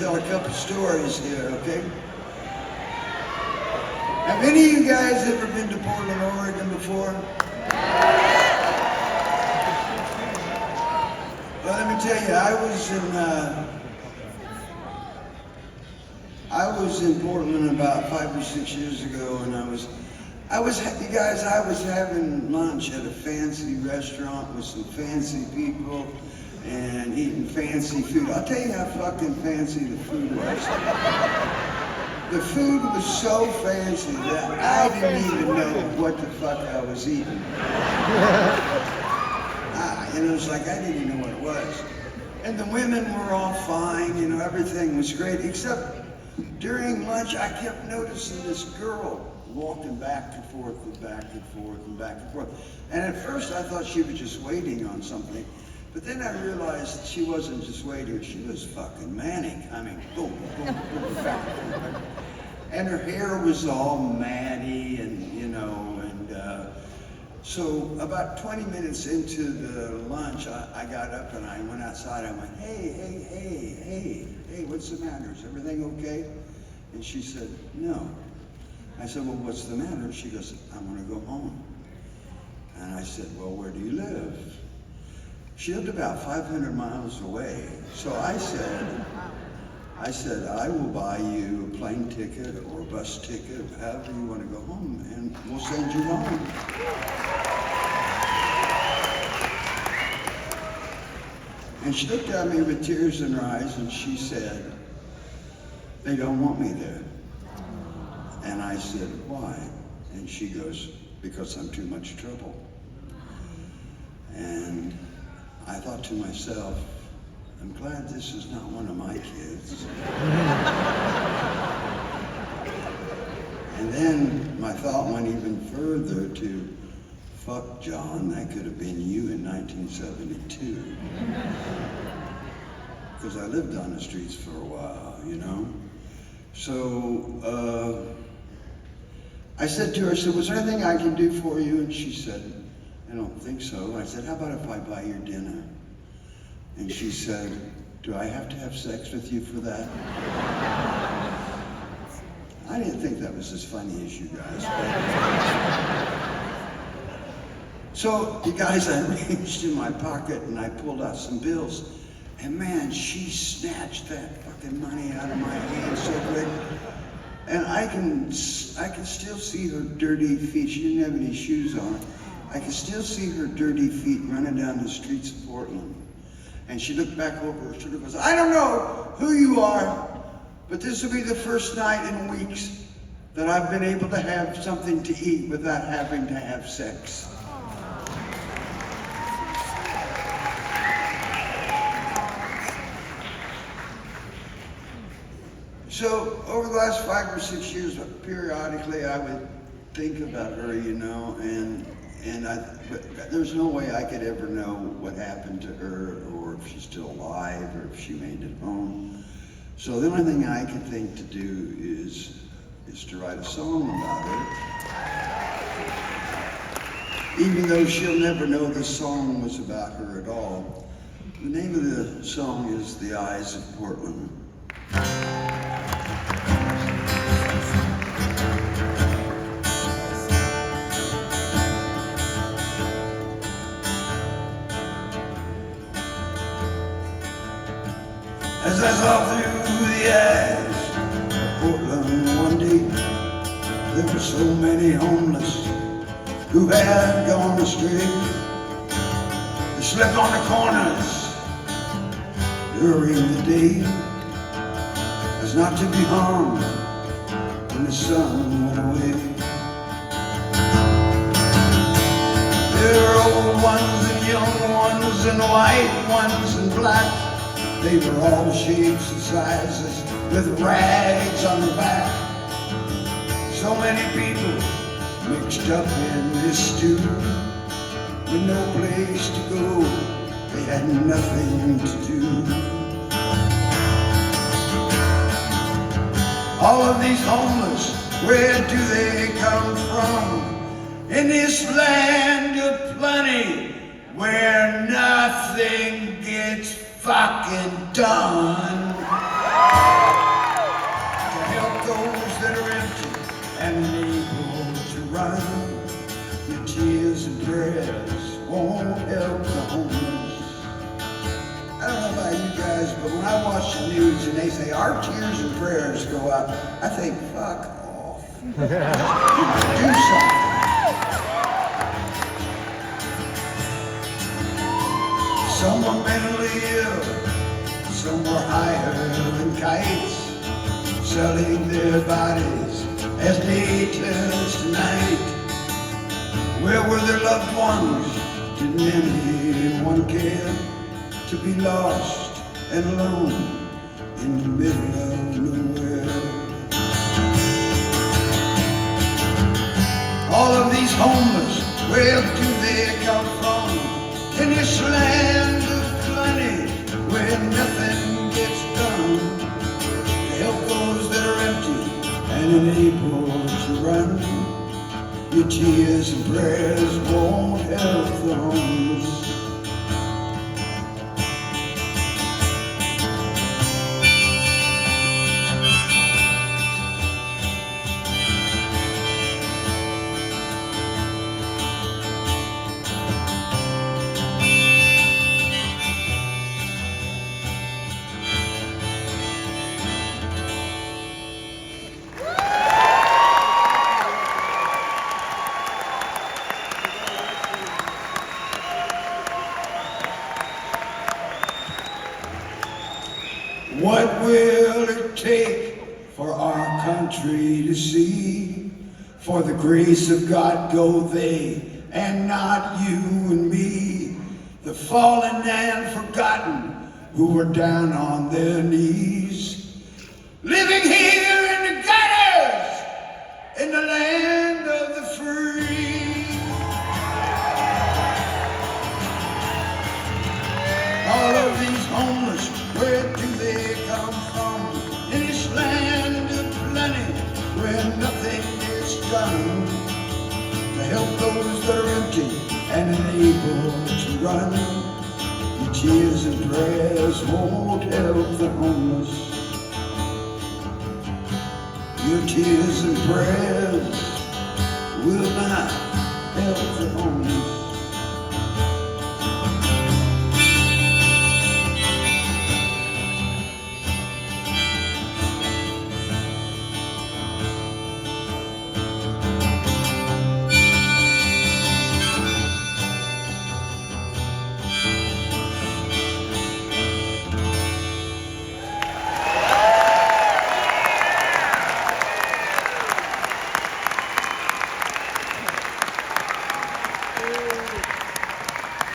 tell a couple stories here, okay? Have any of you guys ever been to Portland, Oregon before? Well, let me tell you, I was in Portland about 5 or 6 years ago, and I was having lunch at a fancy restaurant with some fancy people and eating fancy food. I'll tell you how fucking fancy the food was. The food was so fancy that I didn't even know what the fuck I was eating. And it was like, I didn't even know what it was. And the women were all fine, you know, everything was great, except during lunch, I kept noticing this girl walking back and forth and back and forth and back and forth. And at first I thought she was just waiting on something, but then I realized she wasn't just waiting, she was fucking manic. I mean, boom, boom, boom, back and forth. And her hair was all matty and, you know, so about 20 minutes into the lunch, I got up and I went outside. I went, hey, what's the matter? Is everything okay? And she said, no. I said, well, what's the matter? She goes, I want to go home. And I said, well, where do you live? She lived about 500 miles away. So I said, I will buy you a plane ticket or a bus ticket, however you want to go home, and we'll send you home. And she looked at me with tears in her eyes and she said, they don't want me there. And I said, why? And she goes, because I'm too much trouble. And I thought to myself, I'm glad this is not one of my kids. And then my thought went even further to, fuck John, that could have been you in 1972. Because I lived on the streets for a while, you know? So I said to her, I said, was there anything I can do for you? And she said, I don't think so. I said, how about if I buy your dinner? And she said, do I have to have sex with you for that? I didn't think that was as funny as you guys. So, you guys, I reached in my pocket and I pulled out some bills. And man, she snatched that fucking money out of my hand so quick. And I can still see her dirty feet. She didn't have any shoes on. I can still see her dirty feet running down the streets of Portland. And she looked back over her shoulder and goes, I don't know who you are, but this will be the first night in weeks that I've been able to have something to eat without having to have sex. So over the last 5 or 6 years, periodically I would think about her, you know, but there's no way I could ever know what happened to her, or if she's still alive, or if she made it home. So the only thing I can think to do is to write a song about her. Even though she'll never know the song was about her at all. The name of the song is The Eyes of Portland. As I saw through the eyes of Portland one day, there were so many homeless who had gone astray. They slept on the corners during the day, as not to be harmed when the sun went away. There were old ones and young ones and white ones and black. They were all shapes and sizes with rags on their back. So many people mixed up in this stew, with no place to go, they had nothing to do. All of these homeless, where do they come from? In this land of plenty, where nothing gets fucking done. To help those that are empty and unable to run. Your tears and prayers won't help the homeless. I don't know about you guys, but when I watch the news and they say our tears and prayers go up, I think, fuck off. Do something. Some were mentally ill, some were higher than kites, selling their bodies as day turns to night. Where were their loved ones? Didn't anyone care to be lost and alone in the middle of nowhere? All of these homeless, where do they come from? In this land of plenty, where nothing gets done to help those that are empty and unable to run. Your tears and prayers won't help the homeless. What will it take for our country to see? For the grace of God go they, and not you and me. The fallen and forgotten who were down on their knees. Living here in the gutters, in the land of the free. All of these homeless, where do they come from? In this land of plenty, where nothing is done to help those that are empty and unable to run. Your tears and prayers won't help the homeless. Your tears and prayers will not help the homeless.